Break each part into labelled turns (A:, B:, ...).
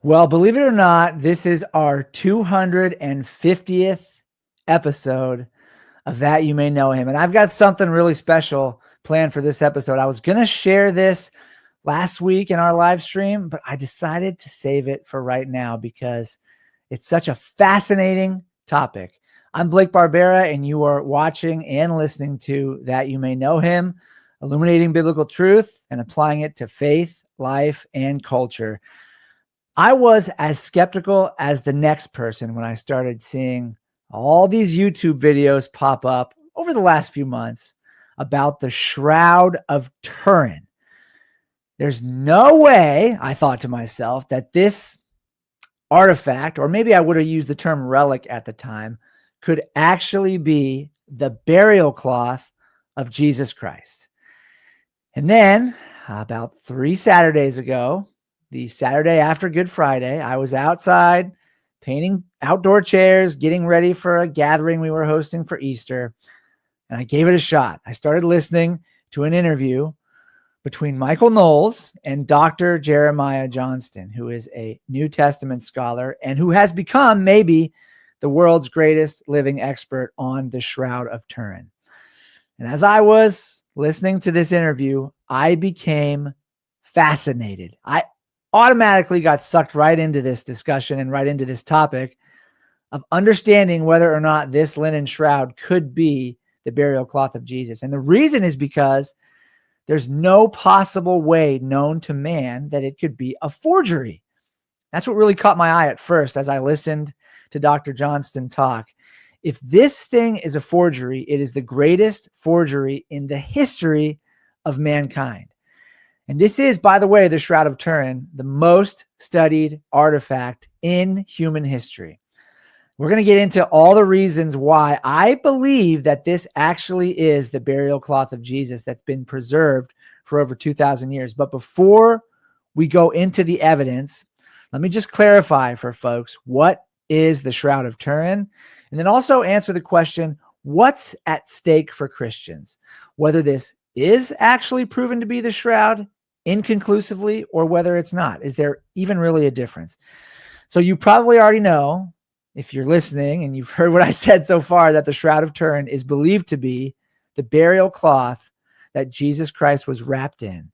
A: Well, believe it or not, this is our 250th episode of That You May Know Him. And I've got something really special planned for this episode. I was going to share this last week in our live stream, but I decided to save it for right now because it's such a fascinating topic. I'm Blake Barbera, and you are watching and listening to That You May Know Him, illuminating biblical truth and applying it to faith, life, and culture. I was as skeptical as the next person when I started seeing all these YouTube videos pop up over the last few months about the Shroud of Turin. There's no way, I thought to myself, that this artifact, or maybe I would have used the term relic at the time, could actually be the burial cloth of Jesus Christ. And then about 3 Saturdays ago, the Saturday after Good Friday, I was outside painting outdoor chairs, getting ready for a gathering we were hosting for Easter, and I gave it a shot. I started listening to an interview between Michael Knowles and Dr. Jeremiah Johnston, who is a New Testament scholar and who has become maybe the world's greatest living expert on the Shroud of Turin. And as I was listening to this interview, I became fascinated. I automatically got sucked right into this discussion and right into this topic of understanding whether or not this linen shroud could be the burial cloth of Jesus. And the reason is because there's no possible way known to man that it could be a forgery. That's what really caught my eye at first as I listened to Dr. Johnston talk. If this thing is a forgery, it is the greatest forgery in the history of mankind. And this is, by the way, the Shroud of Turin, the most studied artifact in human history. We're going to get into all the reasons why I believe that this actually is the burial cloth of Jesus that's been preserved for over 2,000 years. But before we go into the evidence, let me just clarify for folks, what is the Shroud of Turin? And then also answer the question, what's at stake for Christians? Whether this is actually proven to be the shroud inconclusively or whether it's not. Is there even really a difference? So you probably already know, if you're listening and you've heard what I said so far, that the Shroud of Turin is believed to be the burial cloth that Jesus Christ was wrapped in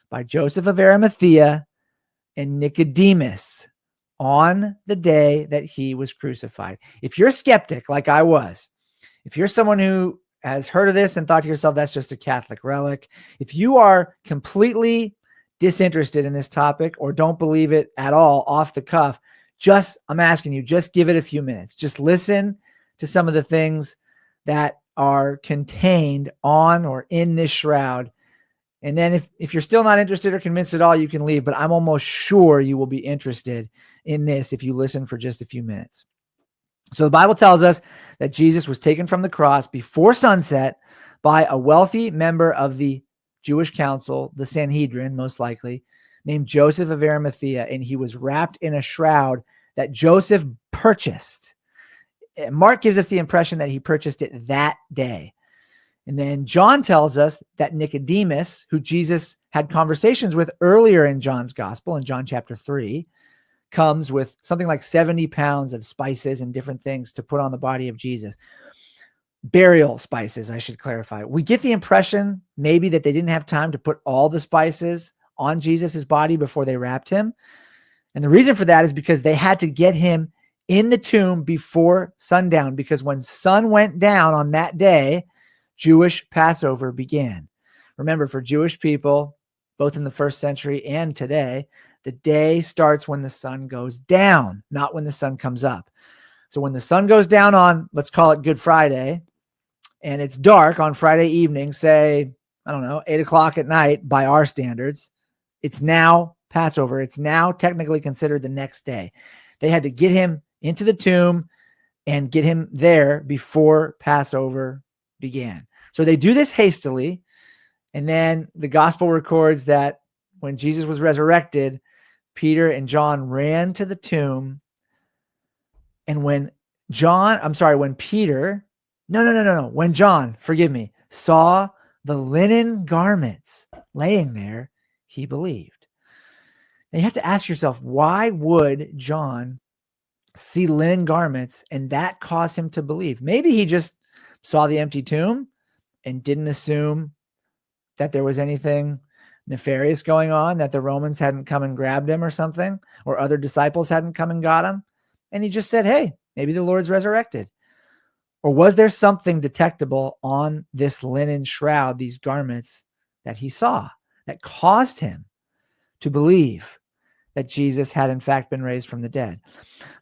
A: by Joseph of Arimathea and Nicodemus on the day that he was crucified. If you're a skeptic like I was, if you're someone who has heard of this and thought to yourself, that's just a Catholic relic, if you are completely disinterested in this topic or don't believe it at all off the cuff, I'm asking you, just give it a few minutes. Just listen to some of the things that are contained on or in this shroud. And then if you're still not interested or convinced at all, you can leave, but I'm almost sure you will be interested in this if you listen for just a few minutes. So the Bible tells us that Jesus was taken from the cross before sunset by a wealthy member of the Jewish council, the Sanhedrin, most likely, named Joseph of Arimathea, and he was wrapped in a shroud that Joseph purchased. Mark gives us the impression that he purchased it that day. And then John tells us that Nicodemus, who Jesus had conversations with earlier in John's gospel, in John chapter 3, comes with something like 70 pounds of spices and different things to put on the body of Jesus. Burial spices, I should clarify. We get the impression maybe that they didn't have time to put all the spices on Jesus's body before they wrapped him. And the reason for that is because they had to get him in the tomb before sundown, because when sun went down on that day, Jewish Passover began. Remember, for Jewish people, both in the first century and today, the day starts when the sun goes down, not when the sun comes up. So when the sun goes down on, let's call it Good Friday, and it's dark on Friday evening, say, 8 o'clock at night by our standards, it's now Passover. It's now technically considered the next day. They had to get him into the tomb and get him there before Passover began. So they do this hastily. And then the gospel records that when Jesus was resurrected, Peter and John ran to the tomb. And when John saw the linen garments laying there, he believed. And you have to ask yourself, why would John see linen garments and that caused him to believe? Maybe he just saw the empty tomb and didn't assume that there was anything nefarious going on, that the Romans hadn't come and grabbed him or something, or other disciples hadn't come and got him. And he just said, hey, maybe the Lord's resurrected. Or was there something detectable on this linen shroud, these garments that he saw, that caused him to believe that Jesus had in fact been raised from the dead?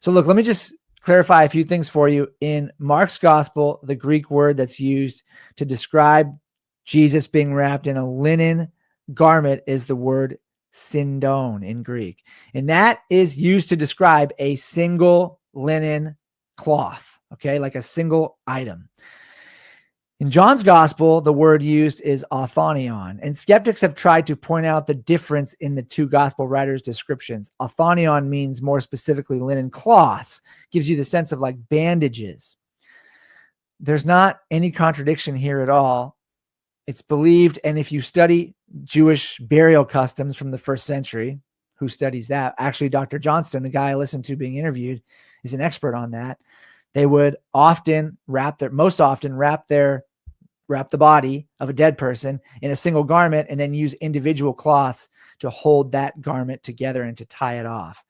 A: So look, let me just clarify a few things for you. In Mark's gospel, the Greek word that's used to describe Jesus being wrapped in a linen garment is the word syndone in Greek. And that is used to describe a single linen cloth, okay, like a single item. In John's gospel, the word used is authonion, and skeptics have tried to point out the difference in the two gospel writers' descriptions. Authonion means more specifically linen cloths, gives you the sense of like bandages. There's not any contradiction here at all. It's believed, and if you study Jewish burial customs from the first century, who studies that? Actually, Dr. Johnston, the guy I listened to being interviewed, is an expert on that. They would most often wrap the body of a dead person in a single garment and then use individual cloths to hold that garment together and to tie it off.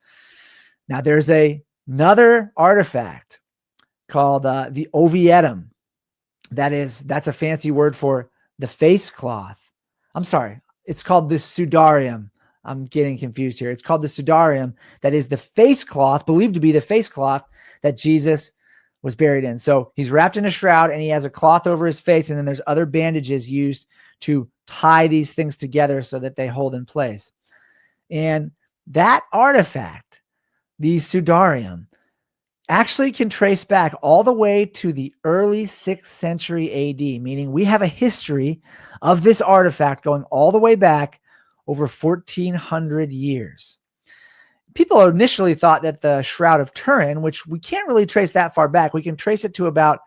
A: Now, there's another artifact called the 𝗎𝗶𝗹𝗋. That's a fancy word for the face cloth. I'm sorry. It's called the 𝙎𝙪𝙗𝙗. I'm getting confused here. It's called the 𝙎𝙪𝙗𝙗. That is the face cloth, believed to be the face cloth that Jesus was buried in. So he's wrapped in a shroud and he has a cloth over his face. And then there's other bandages used to tie these things together so that they hold in place. And that artifact, the 𝙎𝙪𝙗𝙗, actually can trace back all the way to the early 6th century AD, meaning we have a history of this artifact going all the way back over 1400 years. People initially thought that the Shroud of Turin, which we can't really trace that far back, we can trace it to about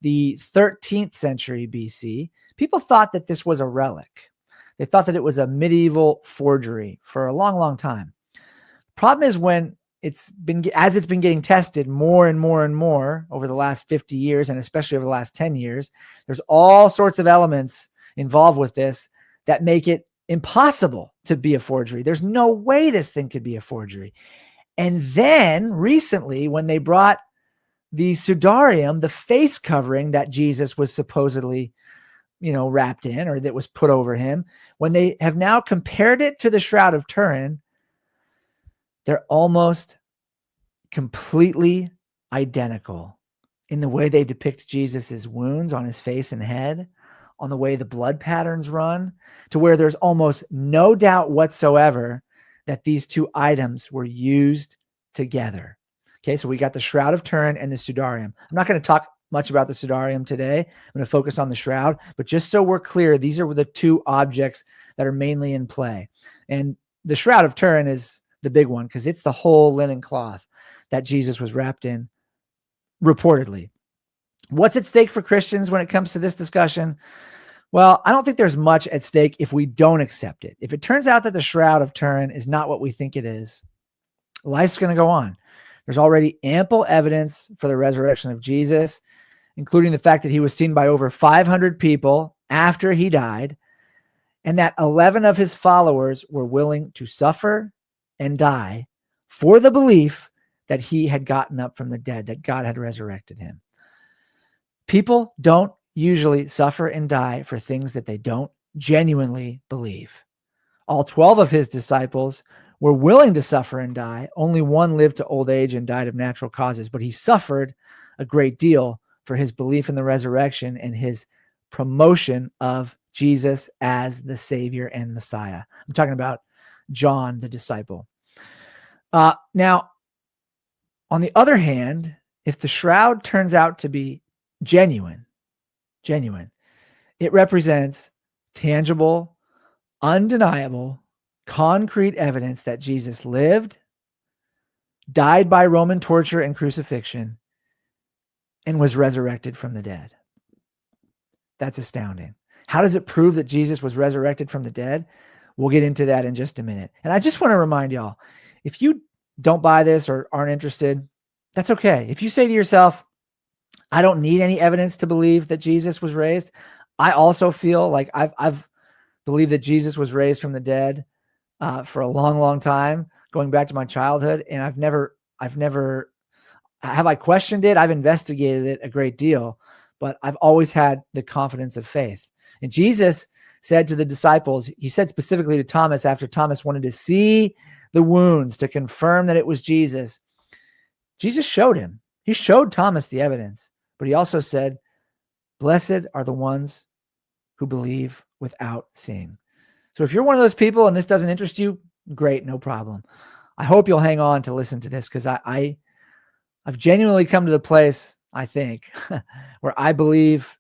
A: the 13th century BC. People thought that this was a relic. They thought that it was a medieval forgery for a long, long time. Problem is, when it's been getting tested more and more and more over the last 50 years, and especially over the last 10 years, there's all sorts of elements involved with this that make it impossible to be a forgery. There's no way this thing could be a forgery. And then recently, when they brought the 𝙎𝙪𝙗𝙗, the face covering that Jesus was supposedly, wrapped in, or that was put over him, when they have now compared it to the Shroud of Turin, they're almost completely identical in the way they depict Jesus's wounds on his face and head, on the way the blood patterns run, to where there's almost no doubt whatsoever that these two items were used together. Okay, so we got the Shroud of Turin and the 𝙎𝙪𝙗𝙗. I'm not going to talk much about the 𝙎𝙪𝙗𝙗 today. I'm going to focus on the shroud, but just so we're clear, these are the two objects that are mainly in play. And the Shroud of Turin is the big one because it's the whole linen cloth that Jesus was wrapped in, reportedly. What's at stake for Christians when it comes to this discussion? Well, I don't think there's much at stake if we don't accept it. If it turns out that the Shroud of Turin is not what we think it is, life's going to go on. There's already ample evidence for the resurrection of Jesus, including the fact that he was seen by over 500 people after he died, and that 11 of his followers were willing to suffer and die for the belief that he had gotten up from the dead, that God had resurrected him. People don't usually suffer and die for things that they don't genuinely believe. All 12 of his disciples were willing to suffer and die. Only one lived to old age and died of natural causes, but he suffered a great deal for his belief in the resurrection and his promotion of Jesus as the Savior and Messiah. I'm talking about John, the disciple. Now, on the other hand, if the shroud turns out to be genuine, it represents tangible, undeniable, concrete evidence that Jesus lived, died by Roman torture and crucifixion, and was resurrected from the dead. That's astounding. How does it prove that Jesus was resurrected from the dead? We'll get into that in just a minute. And I just want to remind y'all, if you don't buy this or aren't interested, that's okay. If you say to yourself, I don't need any evidence to believe that Jesus was raised. I also feel like I've believed that Jesus was raised from the dead for a long, long time, going back to my childhood. And have I questioned it? I've investigated it a great deal, but I've always had the confidence of faith. And Jesus said to the disciples, he said specifically to Thomas, after Thomas wanted to see the wounds to confirm that it was Jesus, Jesus showed him. He showed Thomas the evidence, but he also said, blessed are the ones who believe without seeing. So if you're one of those people and this doesn't interest you, great, no problem. I hope you'll hang on to listen to this, because I've genuinely come to the place, I think, where I believe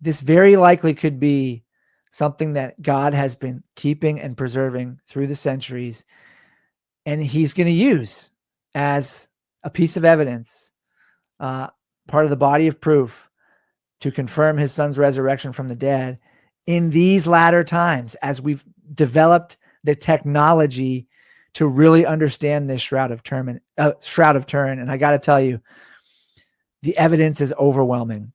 A: this very likely could be something that God has been keeping and preserving through the centuries, and he's going to use as a piece of evidence, part of the body of proof to confirm his son's resurrection from the dead in these latter times, as we've developed the technology to really understand this Shroud of Turin. And I got to tell you, the evidence is overwhelming.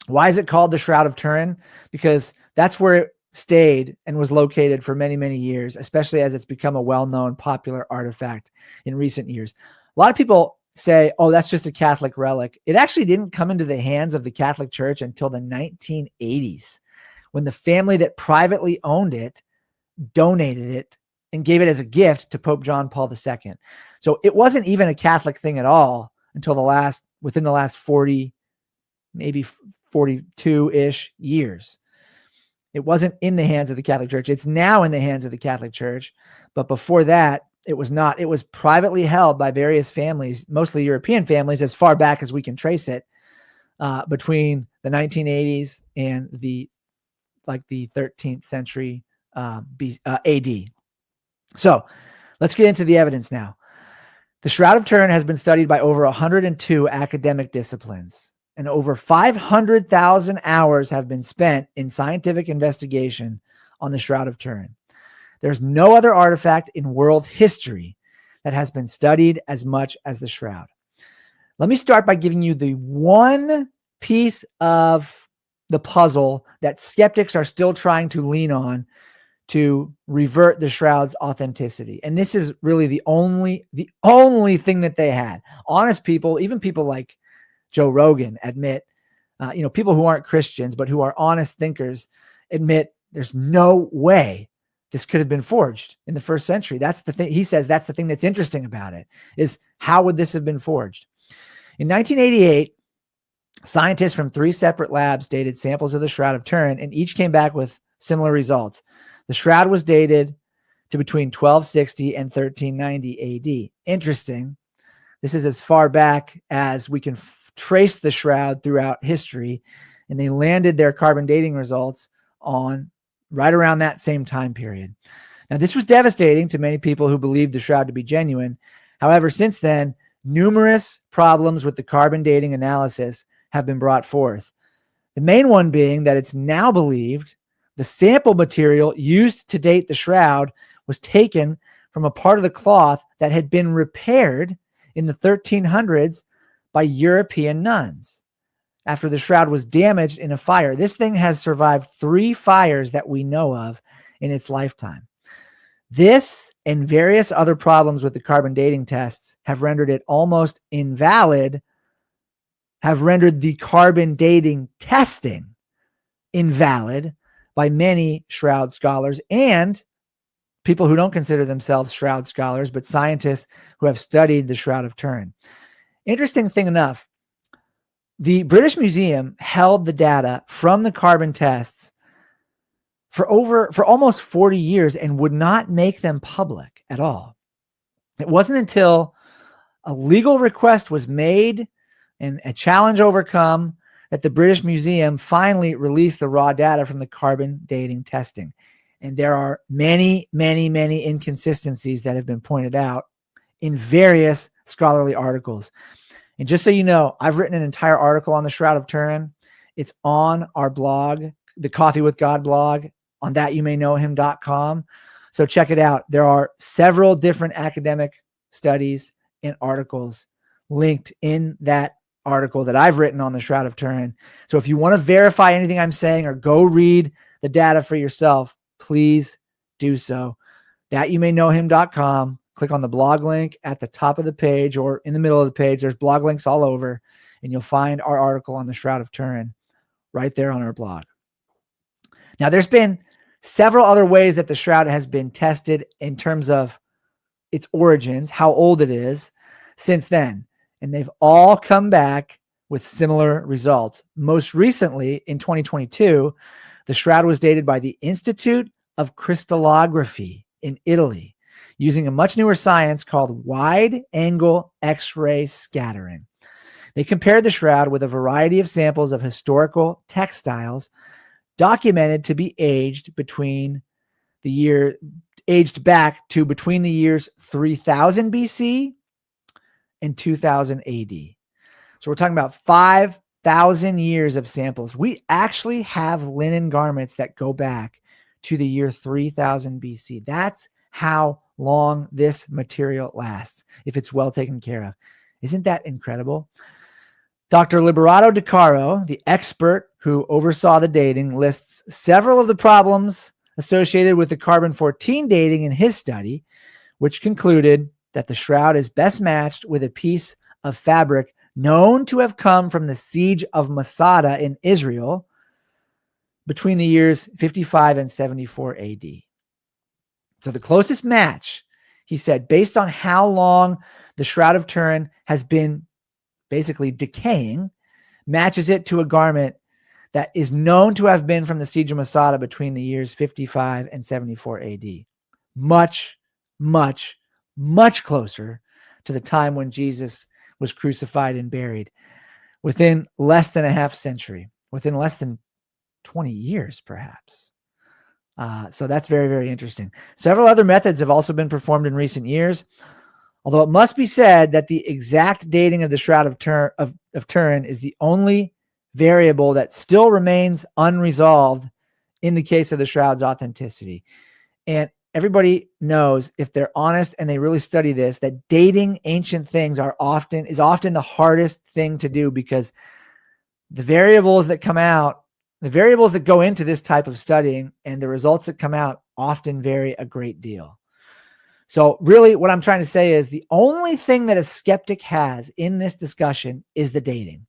A: Why is it called the Shroud of Turin? Because that's where it stayed and was located for many, many years, especially as it's become a well-known popular artifact in recent years. A lot of people say, oh, that's just a Catholic relic. It actually didn't come into the hands of the Catholic Church until the 1980s, when the family that privately owned it donated it and gave it as a gift to Pope John Paul II. So it wasn't even a Catholic thing at all until within the last 40, maybe 42-ish years. It wasn't in the hands of the Catholic Church. It's now in the hands of the Catholic Church. But before that, it was not. It was privately held by various families, mostly European families, as far back as we can trace it, between the 1980s and the 13th century AD. So let's get into the evidence now. The Shroud of Turin has been studied by over 102 academic disciplines, and over 500,000 hours have been spent in scientific investigation on the Shroud of Turin. There's no other artifact in world history that has been studied as much as the Shroud. Let me start by giving you the one piece of the puzzle that skeptics are still trying to lean on to revert the Shroud's authenticity. And this is really the only thing that they had. Honest people, even people like Joe Rogan, admit, people who aren't Christians, but who are honest thinkers, admit there's no way this could have been forged in the first century. That's the thing. He says that's the thing that's interesting about it, is how would this have been forged? In 1988, scientists from 3 separate labs dated samples of the Shroud of Turin, and each came back with similar results. The Shroud was dated to between 1260 and 1390 AD. Interesting. This is as far back as we can trace the Shroud throughout history, and they landed their carbon dating results on right around that same time period. Now, this was devastating to many people who believed the Shroud to be genuine. However, since then, numerous problems with the carbon dating analysis have been brought forth. The main one being that it's now believed the sample material used to date the Shroud was taken from a part of the cloth that had been repaired in the 1300s by European nuns after the Shroud was damaged in a fire. This thing has survived 3 fires that we know of in its lifetime. This and various other problems with the carbon dating tests have rendered it almost invalid, have rendered the carbon dating testing invalid by many Shroud scholars and people who don't consider themselves Shroud scholars, but scientists who have studied the Shroud of Turin. Interesting thing enough, the British Museum held the data from the carbon tests for almost 40 years and would not make them public at all. It wasn't until a legal request was made and a challenge overcome that the British Museum finally released the raw data from the carbon dating testing. And there are many, many, many inconsistencies that have been pointed out in various scholarly articles. And just so you know, I've written an entire article on the Shroud of Turin. It's on our blog, the Coffee with God blog. on 𝗎𝗏𝑢_may_know_him.com. So check it out. There are several different academic studies and articles linked in that article that I've written on the Shroud of Turin. So if you want to verify anything I'm saying or go read the data for yourself, please do so. 𝗎𝗏𝑢may_know_him.com. Click on the blog link at the top of the page or in the middle of the page. There's blog links all over, and you'll find our article on the Shroud of Turin right there on our blog. Now, there's been several other ways that the shroud has been tested in terms of its origins, how old it is since then. And they've all come back with similar results. Most recently, in 2022, the shroud was dated by the Institute of Crystallography in Italy using a much newer science called wide-angle X-ray scattering. They compared the shroud with a variety of samples of historical textiles documented to be aged back to between the years 3000 BC and 2000 AD. So we're talking about 5,000 years of samples. We actually have linen garments that go back to the year 3000 BC. That's how long this material lasts if it's well taken care of. Isn't that incredible? Dr. Liberato De Caro, the expert who oversaw the dating, lists several of the problems associated with the carbon-14 dating in his study, which concluded that the shroud is best matched with a piece of fabric known to have come from the siege of Masada in Israel between the years 55 and 74 AD. So the closest match, he said, based on how long the Shroud of Turin has been basically decaying, matches it to a garment that is known to have been from the siege of Masada between the years 55 and 74 AD. Much, much, much closer to the time when Jesus was crucified and buried, within less than a half century, within less than 20 years, perhaps. So that's very, very interesting. Several other methods have also been performed in recent years, although it must be said that the exact dating of the Shroud of Turin is the only variable that still remains unresolved in the case of the shroud's authenticity. And everybody knows, if they're honest and they really study this, that dating ancient things is often the hardest thing to do, because the variables that go into this type of studying and the results that come out often vary a great deal. So really what I'm trying to say is the only thing that a skeptic has in this discussion is the dating,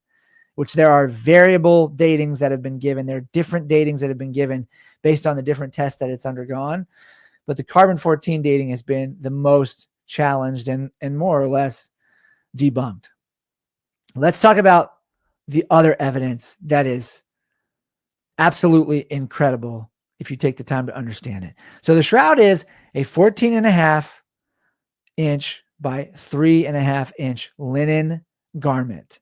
A: which there are variable datings that have been given. There are different datings that have been given based on the different tests that it's undergone. But the carbon-14 dating has been the most challenged and more or less debunked. Let's talk about the other evidence that is absolutely incredible if you take the time to understand it. So the shroud is a 14.5 inch by 3.5 inch linen garment.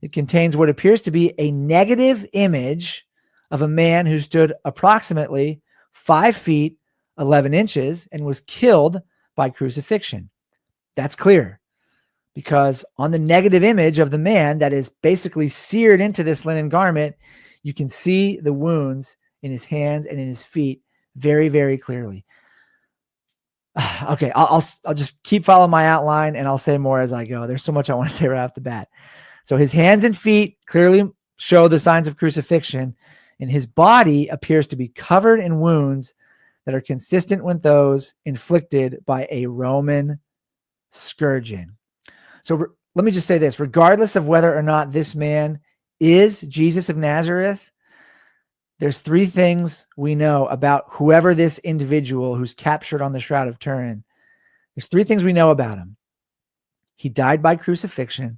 A: It contains what appears to be a negative image of a man who stood approximately 5 feet 11 inches and was killed by crucifixion. That's clear, because on the negative image of the man that is basically seared into this linen garment, you can see the wounds in his hands and in his feet very, very clearly. Okay, I'll just keep following my outline, and I'll say more as I go. There's so much I want to say right off the bat. So his hands and feet clearly show the signs of crucifixion, and his body appears to be covered in wounds that are consistent with those inflicted by a Roman scourging. So let me just say this: regardless of whether or not this man is Jesus of Nazareth, there's 3 things we know about whoever this individual who's captured on the Shroud of Turin. There's 3 things we know about him. He died by crucifixion.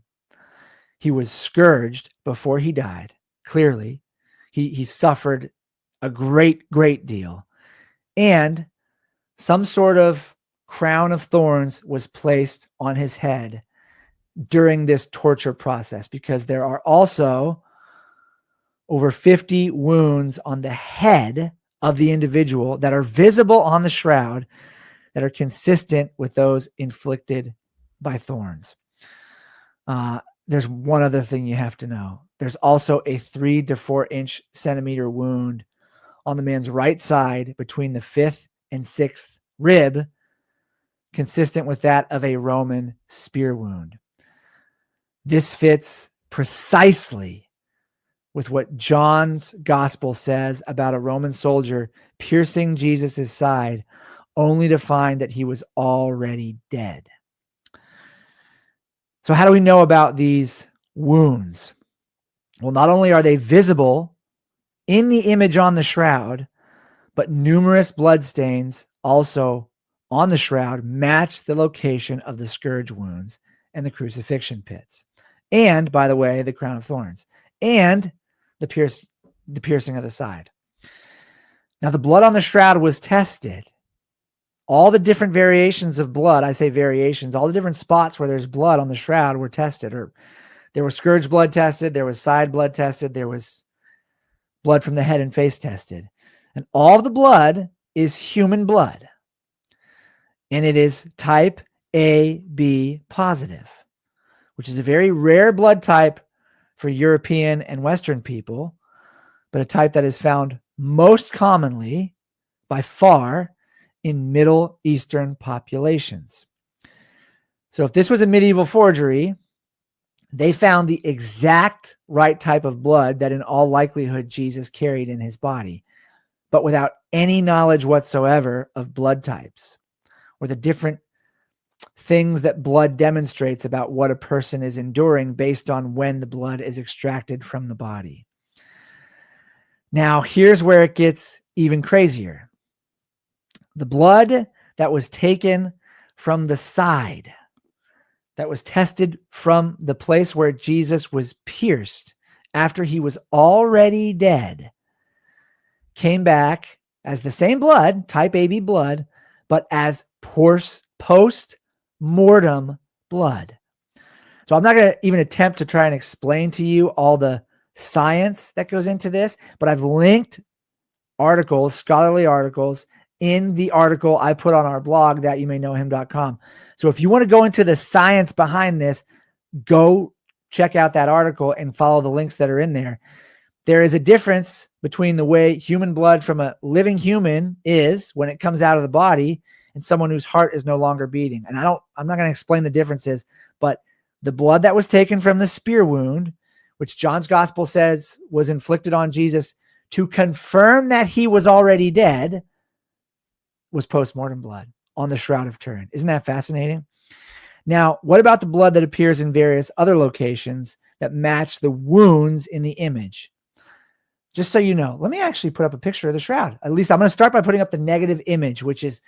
A: He was scourged before he died. Clearly, he suffered a great, great deal. And some sort of crown of thorns was placed on his head during this torture process, because there are also over 50 wounds on the head of the individual that are visible on the shroud that are consistent with those inflicted by thorns. There's one other thing you have to know. There's also a 3 to 4 centimeter wound on the man's right side between the 5th and 6th rib, consistent with that of a Roman spear wound. This fits precisely with what John's gospel says about a Roman soldier piercing Jesus' side, only to find that he was already dead. So how do we know about these wounds? Well, not only are they visible in the image on the shroud, but numerous bloodstains also on the shroud match the location of the scourge wounds and the crucifixion pits. And, by the way, the crown of thorns and the piercing of the side. Now, the blood on the shroud was tested. All the different variations of blood, I say variations, all the different spots where there's blood on the shroud were tested. Or there was scourge blood tested, there was side blood tested, there was blood from the head and face tested. And all of the blood is human blood. And it is type AB positive, which is a very rare blood type for European and Western people, but a type that is found most commonly, by far, in Middle Eastern populations. So if this was a medieval forgery, they found the exact right type of blood that in all likelihood Jesus carried in his body, but without any knowledge whatsoever of blood types or the different things that blood demonstrates about what a person is enduring based on when the blood is extracted from the body. Now, here's where it gets even crazier. The blood that was taken from the side, that was tested from the place where Jesus was pierced after he was already dead, came back as the same blood, type AB blood, but as post-mortem blood. So I'm not going to even attempt to try and explain to you all the science that goes into this, but I've linked articles, scholarly articles, in the article I put on our blog, 𝗏𝗵𝙂.com. So if you want to go into the science behind this, go check out that article and follow the links that are in there. There is a difference between the way human blood from a living human is when it comes out of the body and someone whose heart is no longer beating. And I'm not going to explain the differences, but the blood that was taken from the spear wound, which John's gospel says was inflicted on Jesus to confirm that he was already dead, was post-mortem blood on the Shroud of Turin. Isn't that fascinating? Now, what about the blood that appears in various other locations that match the wounds in the image? Just so you know, let me actually put up a picture of the shroud. At least I'm going to start by putting up the negative image, which is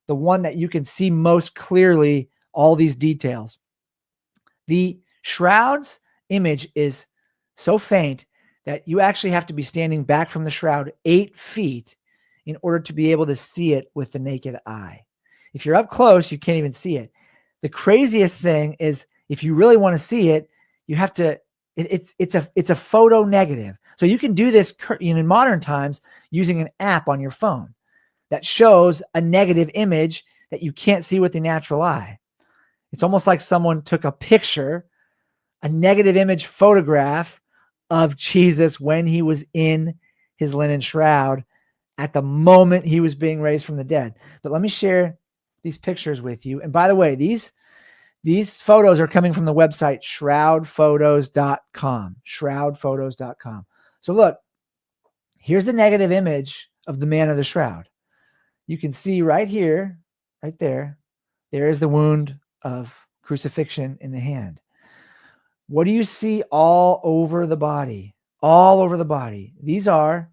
A: the one that you can see most clearly all these details. The shroud's image is so faint that you actually have to be standing back from the shroud 8 feet in order to be able to see it with the naked eye. If you're up close, you can't even see it. The craziest thing is if you really want to see it, you have to, it's a photo negative. So you can do this in modern times using an app on your phone that shows a negative image that you can't see with the natural eye. It's almost like someone took a picture, a negative image photograph of Jesus when he was in his linen shroud at the moment he was being raised from the dead. But let me share these pictures with you. And by the way, these photos are coming from the website shroudphotos.com, shroudphotos.com. So look, here's the negative image of the man of the shroud. You can see right here, right there, there is the wound of crucifixion in the hand. What do you see all over the body? All over the body. These are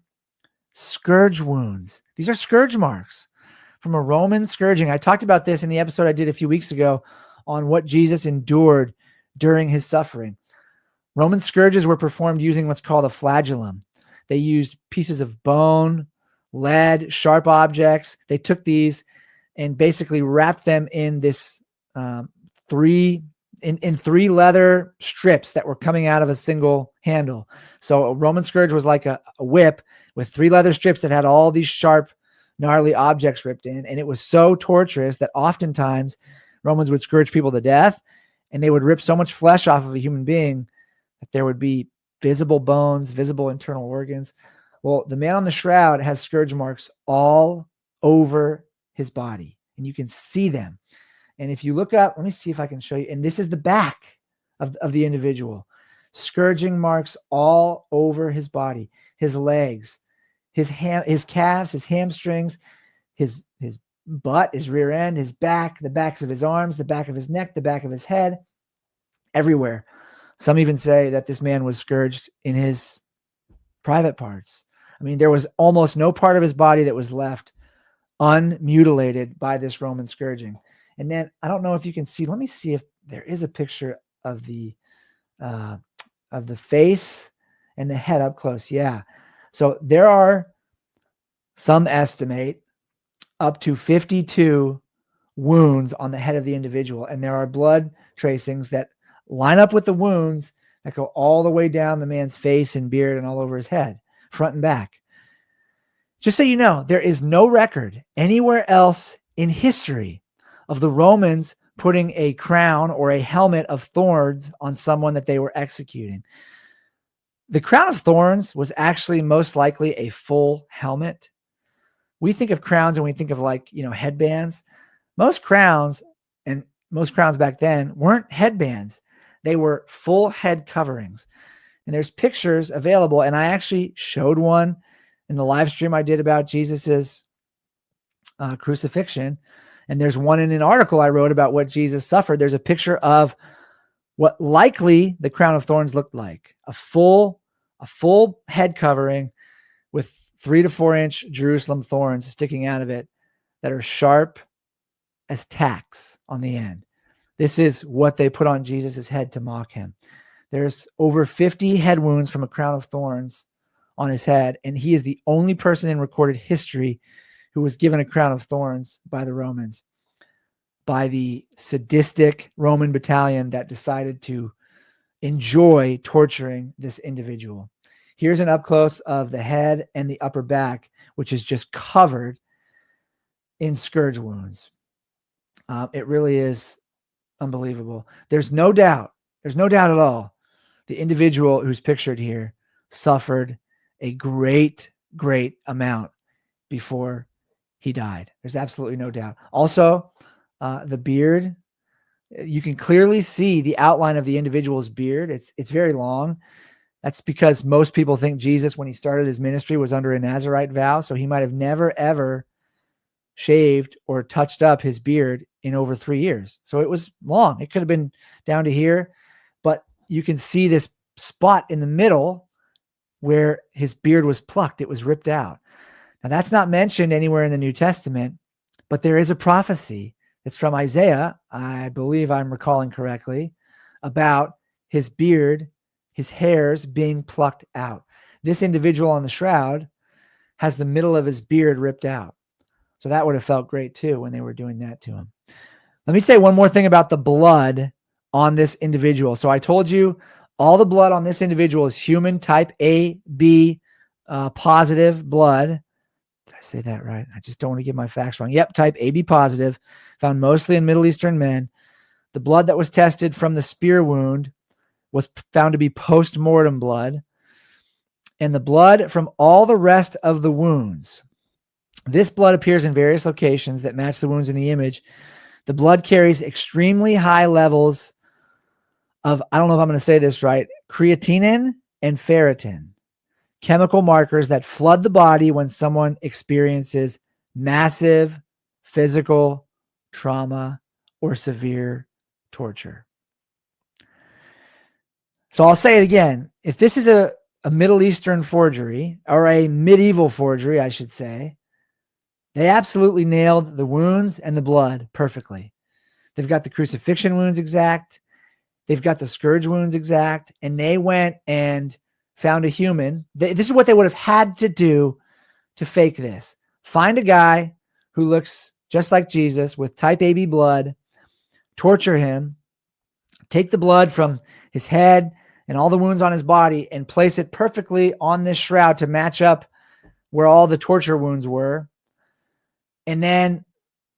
A: scourge wounds. These are scourge marks from a Roman scourging. I talked about this in the episode I did a few weeks ago on what Jesus endured during his suffering. Roman scourges were performed using what's called a flagellum. They used pieces of bone, lead, sharp objects. They took these and basically wrapped them in this three leather strips that were coming out of a single handle. So a Roman scourge was like a whip with 3 leather strips that had all these sharp, gnarly objects ripped in. And it was so torturous that oftentimes Romans would scourge people to death, and they would rip so much flesh off of a human being that there would be visible bones, visible internal organs. Well, the man on the shroud has scourge marks all over his body, and you can see them. And if you look up, let me see if I can show you. And this is the back of the individual. Scourging marks all over his body, his legs, his calves, his hamstrings, his butt, his rear end, his back, the backs of his arms, the back of his neck, the back of his head, everywhere. Some even say that this man was scourged in his private parts. I mean, there was almost no part of his body that was left unmutilated by this Roman scourging. And then I don't know if you can see, let me see if there is a picture of the face and the head up close. Yeah. So there are, some estimate, up to 52 wounds on the head of the individual. And there are blood tracings that line up with the wounds that go all the way down the man's face and beard and all over his head, front and back. Just so you know, there is no record anywhere else in history of the Romans putting a crown or a helmet of thorns on someone that they were executing. The crown of thorns was actually most likely a full helmet. We think of crowns and we think of, like, headbands. Most crowns back then weren't headbands. They were full head coverings. And there's pictures available. And I actually showed one in the live stream I did about Jesus's crucifixion. And there's one in an article I wrote about what Jesus suffered. There's a picture of what likely the crown of thorns looked like. A full head covering with 3 to 4 inch Jerusalem thorns sticking out of it that are sharp as tacks on the end. This is what they put on Jesus's head to mock him. There's over 50 head wounds from a crown of thorns on his head, and he is the only person in recorded history who was given a crown of thorns by the Romans, by the sadistic Roman battalion that decided to enjoy torturing this individual. Here's an up close of the head and the upper back, which is just covered in scourge wounds. It really is unbelievable. There's no doubt at all, the individual who's pictured here suffered a great amount before he died. There's absolutely no doubt. Also, the beard, you can clearly see the outline of the individual's beard. It's very long. That's because most people think Jesus, when he started his ministry, was under a Nazirite vow. So he might have never, ever shaved or touched up his beard in over 3 years. So it was long. It could have been down to here, but you can see this spot in the middle where his beard was plucked. It was ripped out. Now, that's not mentioned anywhere in the New Testament, but there is a prophecy. It's from Isaiah, I believe I'm recalling correctly, about his beard, his hairs being plucked out. This individual on the shroud has the middle of his beard ripped out. So that would have felt great too when they were doing that to him. Let me say one more thing about the blood on this individual. So I told you all the blood on this individual is human type AB positive blood. Did I say that right? I just don't want to get my facts wrong. Yep, type AB positive, found mostly in Middle Eastern men. The blood that was tested from the spear wound was found to be post-mortem blood. And the blood from all the rest of the wounds. This blood appears in various locations that match the wounds in the image. The blood carries extremely high levels of, I don't know if I'm going to say this right, creatinine and ferritin, chemical markers that flood the body when someone experiences massive physical trauma or severe torture. So I'll say it again. If this is a Middle Eastern forgery, or a medieval forgery, I should say, they absolutely nailed the wounds and the blood perfectly. They've got the crucifixion wounds exact. They've got the scourge wounds exact. And they went and found a human. This is what they would have had to do to fake this. Find a guy who looks just like Jesus with type AB blood, torture him, take the blood from his head and all the wounds on his body and place it perfectly on this shroud to match up where all the torture wounds were, and then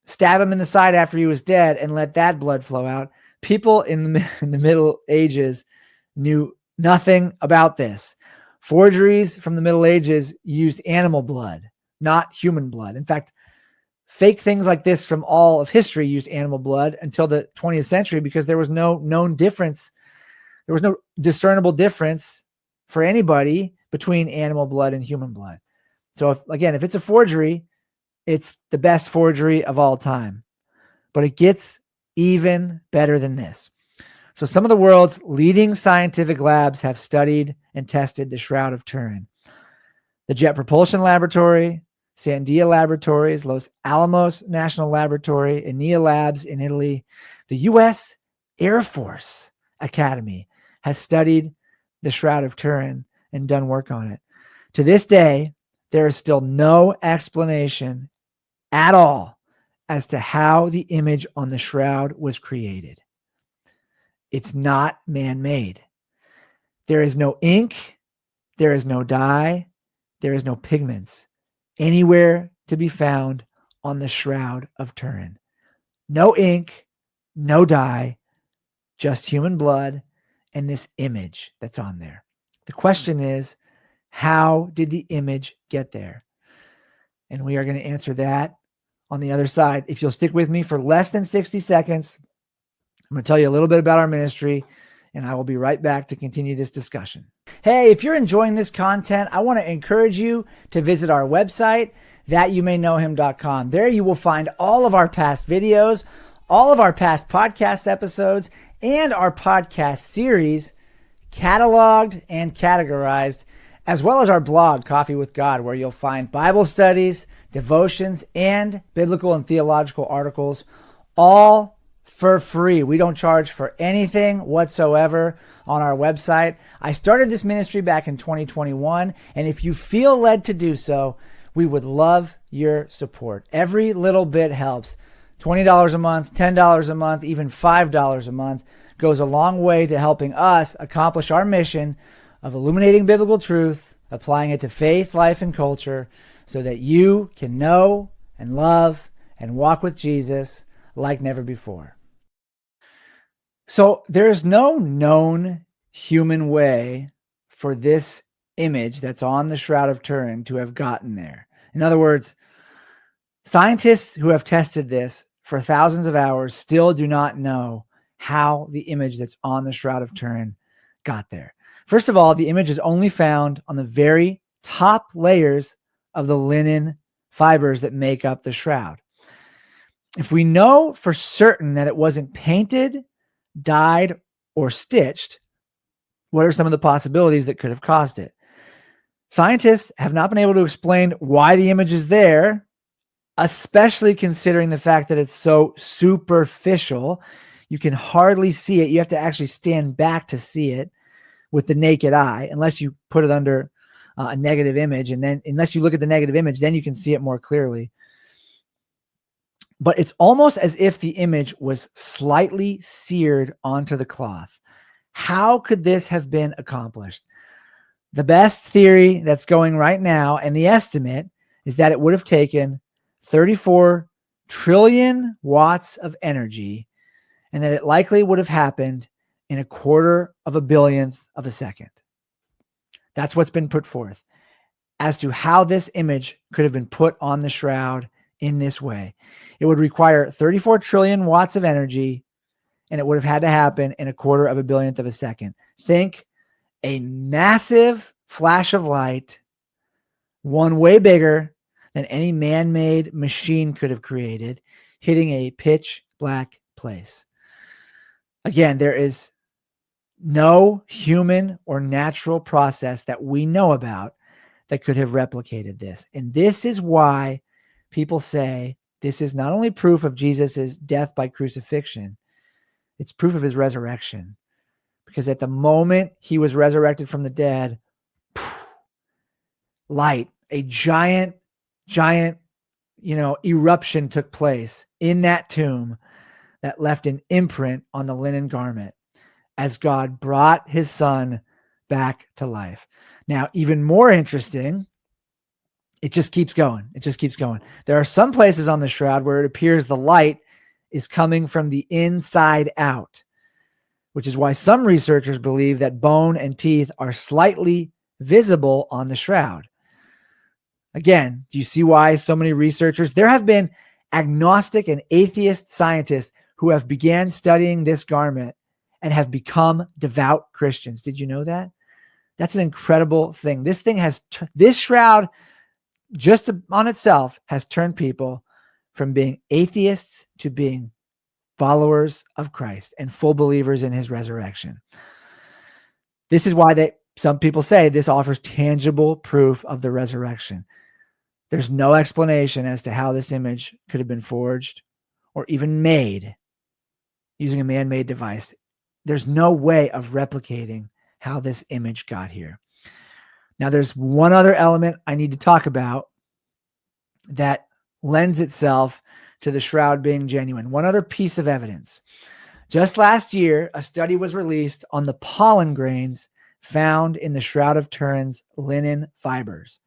A: stab him in the side after he was dead and let that blood flow out. People in the Middle Ages knew nothing about this. Forgeries from the Middle Ages used animal blood, not human blood. In fact, fake things like this from all of history used animal blood until the 20th century because there was no known difference. There was no discernible difference for anybody between animal blood and human blood. So if it's a forgery, it's the best forgery of all time. But it gets even better than this. So some of the world's leading scientific labs have studied and tested the Shroud of Turin. The Jet Propulsion Laboratory, Sandia Laboratories, Los Alamos National Laboratory, ENEA Labs in Italy, the U.S. Air Force Academy has studied the Shroud of Turin and done work on it. To this day, there is still no explanation at all as to how the image on the shroud was created. It's not man-made. There is no ink, there is no dye, there is no pigments anywhere to be found on the Shroud of Turin. No ink, no dye, just human blood and this image that's on there. The question is, how did the image get there? And we are going to answer that on the other side. If you'll stick with me for less than 60 seconds, I'm going to tell you a little bit about our ministry, and I will be right back to continue this discussion. Hey, if you're enjoying this content, I want to encourage you to visit our website, 𝗏𝑦𝑜�may_know_him.com. There you will find all of our past videos, all of our past podcast episodes, and our podcast series cataloged and categorized, as well as our blog, Coffee with God, where you'll find Bible studies, devotions, and biblical and theological articles, all for free. We don't charge for anything whatsoever on our website. I started this ministry back in 2021, and if you feel led to do so, we would love your support. Every little bit helps. $20 a month, $10 a month, even $5 a month goes a long way to helping us accomplish our mission of illuminating biblical truth, applying it to faith, life, and culture, so that you can know and love and walk with Jesus like never before. So there's no known human way for this image that's on the Shroud of Turin to have gotten there. In other words, scientists who have tested this for thousands of hours still do not know how the image that's on the Shroud of Turin got there. First of all, the image is only found on the very top layers of the linen fibers that make up the shroud. If we know for certain that it wasn't painted, dyed, or stitched, what are some of the possibilities that could have caused it? Scientists have not been able to explain why the image is there, especially considering the fact that it's so superficial. You can hardly see it. You have to actually stand back to see it with the naked eye, unless you put it under a negative image. And then unless you look at the negative image, then you can see it more clearly. But it's almost as if the image was slightly seared onto the cloth. How could this have been accomplished? The best theory that's going right now, and the estimate, is that it would have taken 34 trillion watts of energy, and that it likely would have happened in 1/4 billionth of a second. That's what's been put forth as to how this image could have been put on the shroud in this way. It would require 34 trillion watts of energy, and it would have had to happen in 1/4 billionth of a second. Think a massive flash of light, one way bigger than any man-made machine could have created, hitting a pitch black place. Again, there is no human or natural process that we know about that could have replicated this. And this is why people say this is not only proof of Jesus's death by crucifixion, it's proof of his resurrection. Because at the moment he was resurrected from the dead, light, a giant, eruption took place in that tomb that left an imprint on the linen garment as God brought his son back to life. Now, even more interesting, it just keeps going. It just keeps going. There are some places on the shroud where it appears the light is coming from the inside out, which is why some researchers believe that bone and teeth are slightly visible on the shroud. Again, do you see why so many researchers? There have been agnostic and atheist scientists who have began studying this garment and have become devout Christians. Did you know that? That's an incredible thing. This thing has, this shroud just on itself has turned people from being atheists to being followers of Christ and full believers in his resurrection. This is why some people say this offers tangible proof of the resurrection. There's no explanation as to how this image could have been forged or even made using a man-made device. There's no way of replicating how this image got here. Now, there's one other element I need to talk about that lends itself to the shroud being genuine. One other piece of evidence. Just last year, a study was released on the pollen grains found in the Shroud of Turin's linen fibers.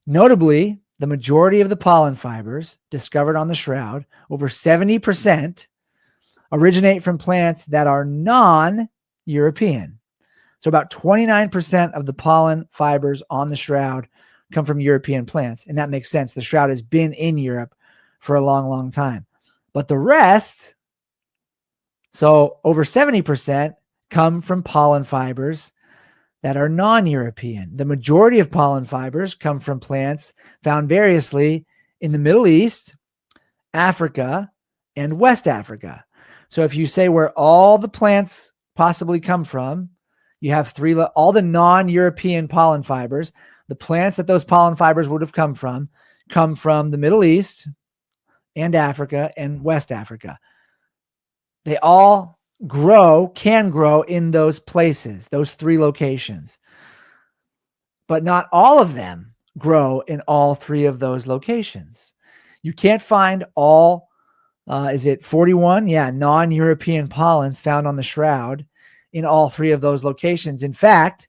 A: Notably, the majority of the pollen fibers discovered on the shroud, over 70%, originate from plants that are non-European. So about 29% of the pollen fibers on the shroud come from European plants. And that makes sense. The shroud has been in Europe for a long, long time. But the rest, so over 70%, come from pollen fibers that are non-European. The majority of pollen fibers come from plants found variously in the Middle East, Africa, and West Africa. So if you say where all the plants possibly come from, you have all the non-European pollen fibers. The plants that those pollen fibers would have come from the Middle East and Africa and West Africa. They all can grow in those places, those three locations. But not all of them grow in all three of those locations. You can't find all, is it 41? Yeah, non-European pollens found on the shroud in all three of those locations. In fact,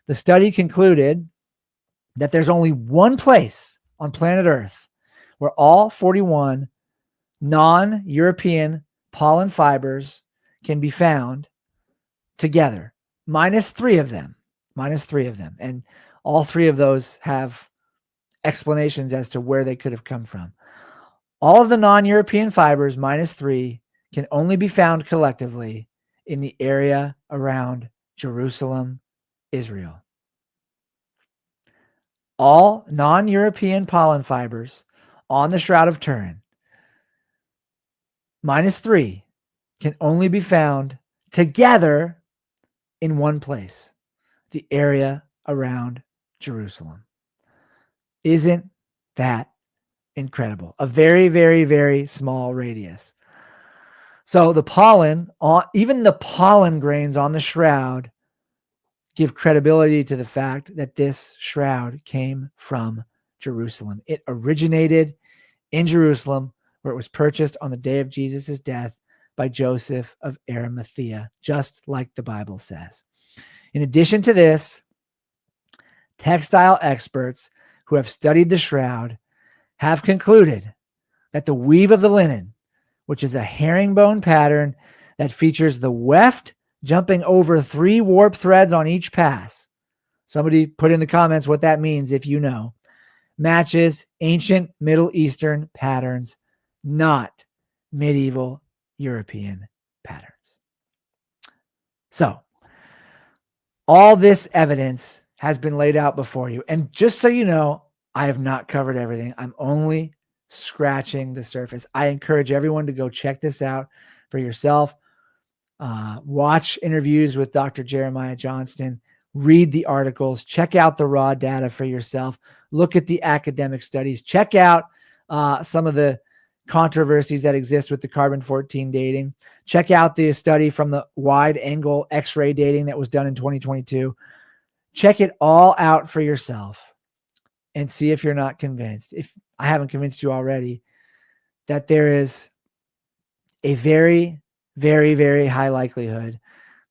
A: the study concluded that there's only one place on planet Earth where all 41 non-European pollen fibers can be found together, minus three of them. And all three of those have explanations as to where they could have come from. All of the non-European fibers, minus three, can only be found collectively in the area around Jerusalem, Israel. All non-European pollen fibers on the Shroud of Turin, minus three, can only be found together in one place, the area around Jerusalem. Isn't that incredible? A very, very, very small radius. So the pollen, even the pollen grains on the shroud, give credibility to the fact that this shroud came from Jerusalem. It originated in Jerusalem, where it was purchased on the day of Jesus' death by Joseph of Arimathea, just like the Bible says. In addition to this, textile experts who have studied the shroud have concluded that the weave of the linen, which is a herringbone pattern that features the weft jumping over 3 warp threads on each pass. Somebody put in the comments what that means if you know. Matches ancient Middle Eastern patterns, not medieval European patterns. So, all this evidence has been laid out before you. And just so you know, I have not covered everything. I'm only scratching the surface. I encourage everyone to go check this out for yourself. Watch interviews with Dr. Jeremiah Johnston. Read the articles. Check out the raw data for yourself. Look at the academic studies. Check out some of the controversies that exist with the carbon-14 dating. Check out the study from the wide-angle X-ray dating that was done in 2022. Check it all out for yourself and see if you're not convinced. If I haven't convinced you already, that there is a very, very, very high likelihood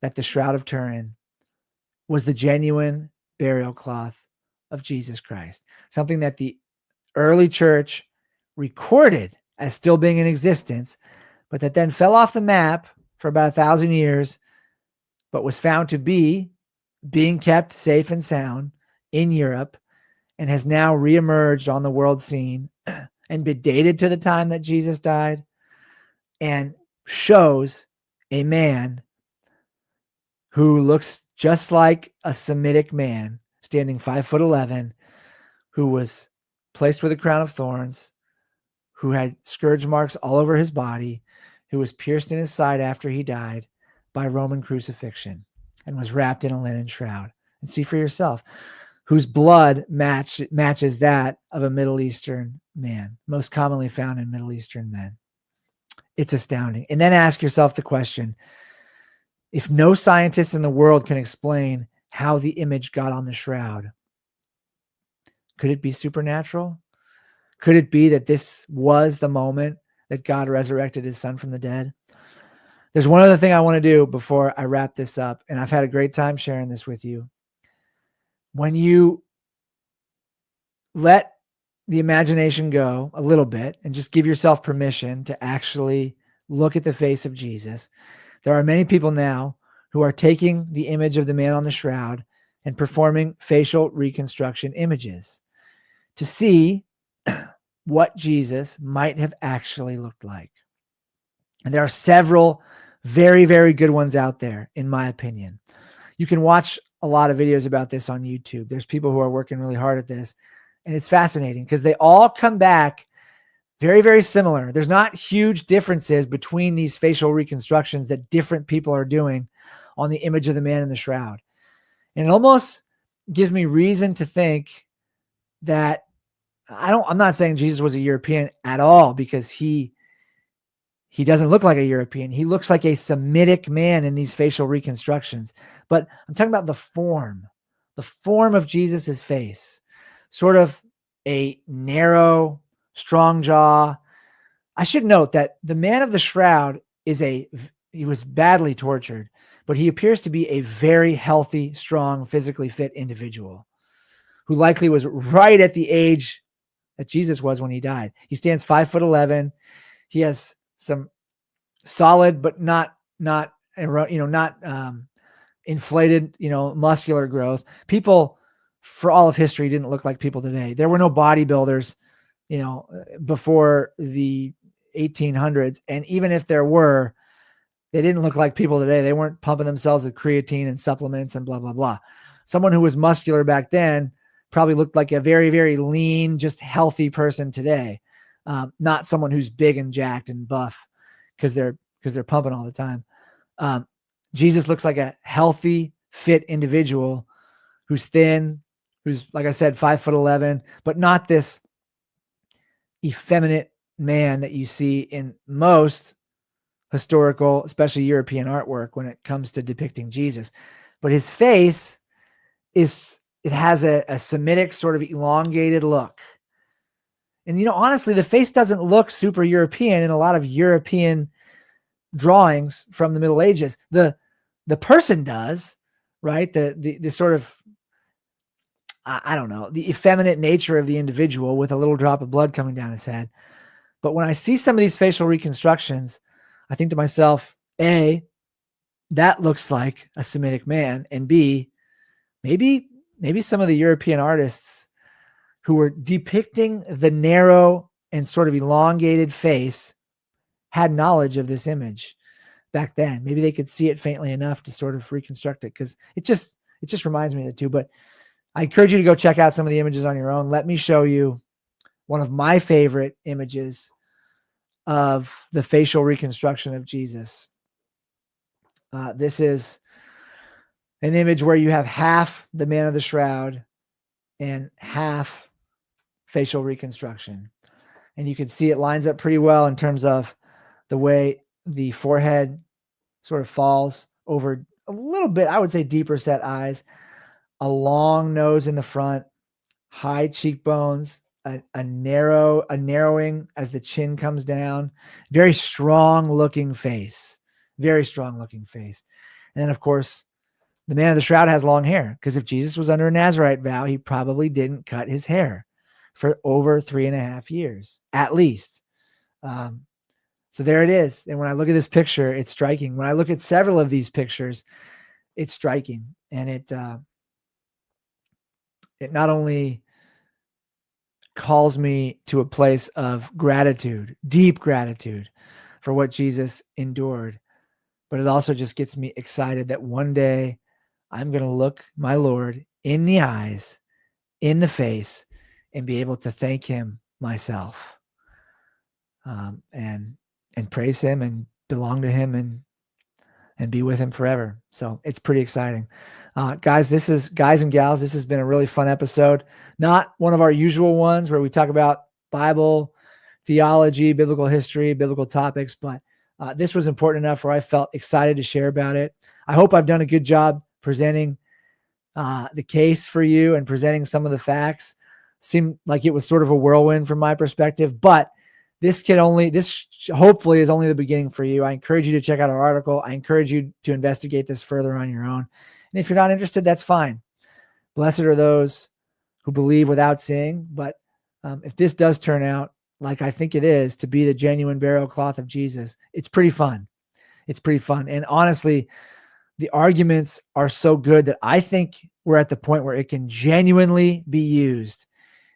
A: that the Shroud of Turin was the genuine burial cloth of Jesus Christ, something that the early church recorded as still being in existence, but that then fell off the map for about 1,000 years, but was found to be being kept safe and sound in Europe, and has now reemerged on the world scene and been dated to the time that Jesus died, and shows a man who looks just like a Semitic man, standing 5'11", who was placed with a crown of thorns, who had scourge marks all over his body, who was pierced in his side after he died by Roman crucifixion, and was wrapped in a linen shroud. And see for yourself, whose blood matches that of a Middle Eastern man, most commonly found in Middle Eastern men. It's astounding. And then ask yourself the question, if no scientist in the world can explain how the image got on the shroud, could it be supernatural? Could it be that this was the moment that God resurrected his son from the dead? There's one other thing I want to do before I wrap this up, and I've had a great time sharing this with you. When you let the imagination go a little bit and just give yourself permission to actually look at the face of Jesus, there are many people now who are taking the image of the man on the shroud and performing facial reconstruction images to see what Jesus might have actually looked like. And there are several very, very good ones out there, in my opinion. You can watch a lot of videos about this on YouTube. There's people who are working really hard at this, and it's fascinating because they all come back very, very similar. There's not huge differences between these facial reconstructions that different people are doing on the image of the man in the shroud. And it almost gives me reason to think that I'm not saying Jesus was a European at all, because he doesn't look like a European. He looks like a Semitic man in these facial reconstructions. But I'm talking about the form of Jesus's face, sort of a narrow, strong jaw. I should note that the man of the shroud he was badly tortured, but he appears to be a very healthy, strong, physically fit individual who likely was right at the age that Jesus was when he died. He stands 5'11". He has some solid, but not inflated, muscular growth. People for all of history didn't look like people today. There were no bodybuilders, before the 1800s. And even if there were, they didn't look like people today. They weren't pumping themselves with creatine and supplements and blah, blah, blah. Someone who was muscular back then probably looked like a very, very lean, just healthy person today. Not someone who's big and jacked and buff because they're pumping all the time. Jesus looks like a healthy, fit individual who's thin, who's, like I said, 5'11", but not this effeminate man that you see in most historical, especially European artwork when it comes to depicting Jesus. But his face has a Semitic sort of elongated look. And, honestly, the face doesn't look super European in a lot of European drawings from the Middle Ages. The person does, right? The sort of, I don't know, the effeminate nature of the individual with a little drop of blood coming down his head. But when I see some of these facial reconstructions, I think to myself, A, that looks like a Semitic man, and B, maybe some of the European artists who were depicting the narrow and sort of elongated face had knowledge of this image back then. Maybe they could see it faintly enough to sort of reconstruct it, because it just reminds me of the two. But I encourage you to go check out some of the images on your own. Let me show you one of my favorite images of the facial reconstruction of Jesus. This is an image where you have half the man of the shroud and half facial reconstruction. And you can see it lines up pretty well in terms of the way the forehead sort of falls over a little bit, I would say deeper set eyes, a long nose in the front, high cheekbones, a narrowing as the chin comes down, very strong looking face, very strong looking face. And then of course, the man of the shroud has long hair, because if Jesus was under a Nazarite vow, he probably didn't cut his hair for over 3.5 years, at least. So there it is. And when I look at this picture, it's striking. When I look at several of these pictures, it's striking. And it not only calls me to a place of gratitude, deep gratitude for what Jesus endured, but it also just gets me excited that one day I'm going to look my Lord in the eyes, in the face, and be able to thank him myself, and praise him and belong to him and be with him forever. So it's pretty exciting. Guys and gals, this has been a really fun episode. Not one of our usual ones where we talk about Bible, theology, biblical history, biblical topics, but this was important enough where I felt excited to share about it. I hope I've done a good job presenting the case for you and presenting some of the facts. Seemed like it was sort of a whirlwind from my perspective, but this hopefully is only the beginning for you. I encourage you to check out our article. I encourage you to investigate this further on your own. And if you're not interested, that's fine. Blessed are those who believe without seeing. But if this does turn out like I think it is, to be the genuine burial cloth of Jesus, it's pretty fun. It's pretty fun. And honestly, the arguments are so good that I think we're at the point where it can genuinely be used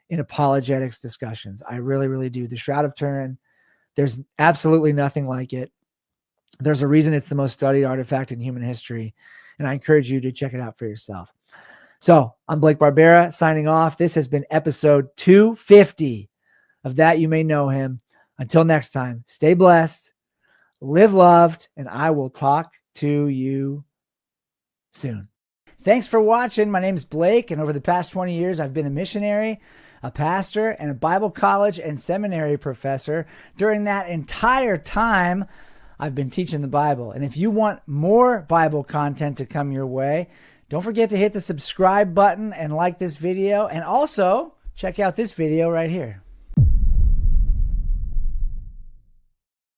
A: in apologetics discussions. I really, really do. The Shroud of Turin, there's absolutely nothing like it. There's a reason it's the most studied artifact in human history, and I encourage you to check it out for yourself. So I'm Blake Barbera signing off. This has been episode 250 of That You May Know Him. Until next time, stay blessed, live loved, and I will talk to you soon. Thanks for watching. My name is Blake, and over the past 20 years, I've been a missionary, a pastor, and a Bible college and seminary professor. During that entire time, I've been teaching the Bible. And if you want more Bible content to come your way, don't forget to hit the subscribe button and like this video. And also, check out this video right here.